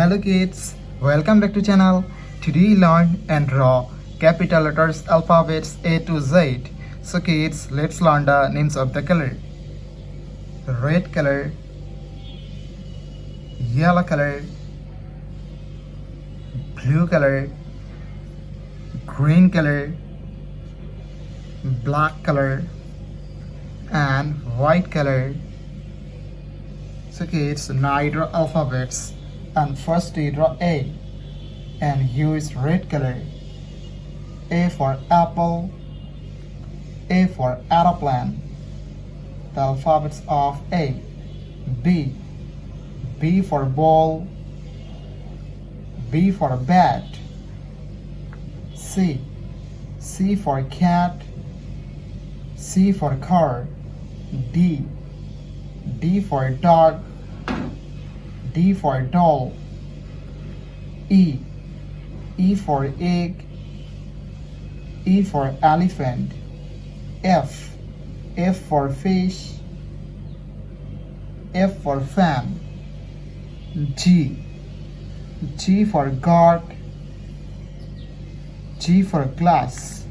Hello kids, welcome back to channel. Today learn and draw capital letters alphabets A to Z. So kids, let's learn the names of the color. Red color, yellow color, blue color, green color, black color, and white color. So kids, now I draw alphabets, and first we draw A, and here is red color. A for apple, A for aeroplane. The alphabets of A. B, B for ball, B for bat. C, C for cat, C for car. D, D for dog, D for doll. E, E for egg, E for elephant. F, F for fish, F for fan. G, G for guard, G for glass.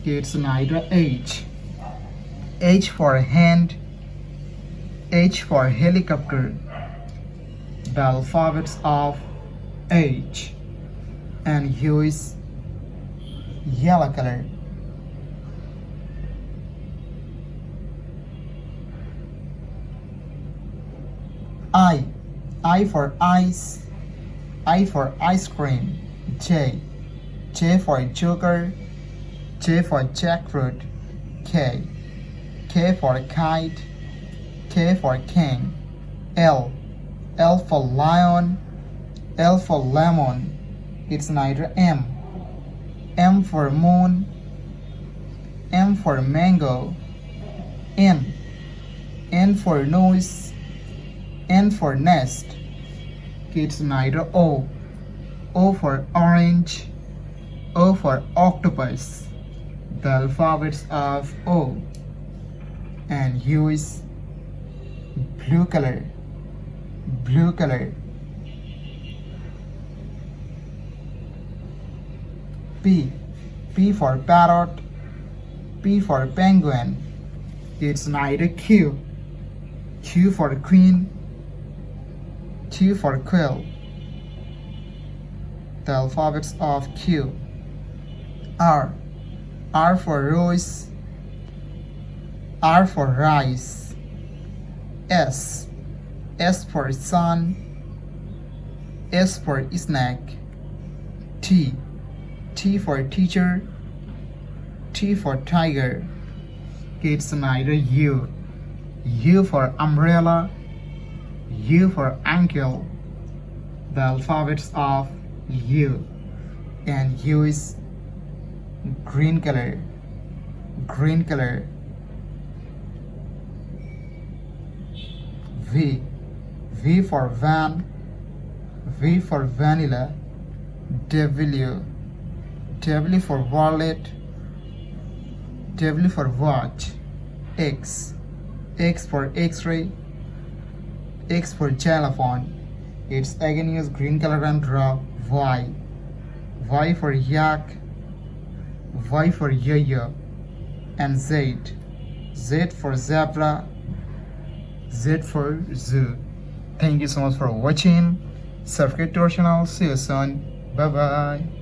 It's neither H. H for hand, H for helicopter. The alphabets of H. And here is yellow color. I for ice, I for ice cream. J, J for joker, J for jackfruit. K, K for kite, K for king. L, L for lion, L for lemon. It's neither M. M for moon, M for mango. N, N for nose, N for nest. It's neither O. O for orange, O for octopus. The alphabets of O. And here is blue color. Blue color. P, P for parrot, P for penguin. It's neither Q. Q for queen, Q for quill. The alphabets of Q. R, R for rose, R for rice. S, S for sun, S for snack. T, T for teacher, T for tiger. It's neither U. U for umbrella, U for ankle. The alphabets of U. And U is green color. Green color. V, V for van, V for vanilla. W, W for wallet, W for watch. X, X for X-ray, X for xylophone. It's again use green color and draw Y. Y for yak, Y for yo-yo. And Z, Z for zebra, Z for zoo. Thank you so much for watching. Subscribe to our channel. See you soon. Bye bye.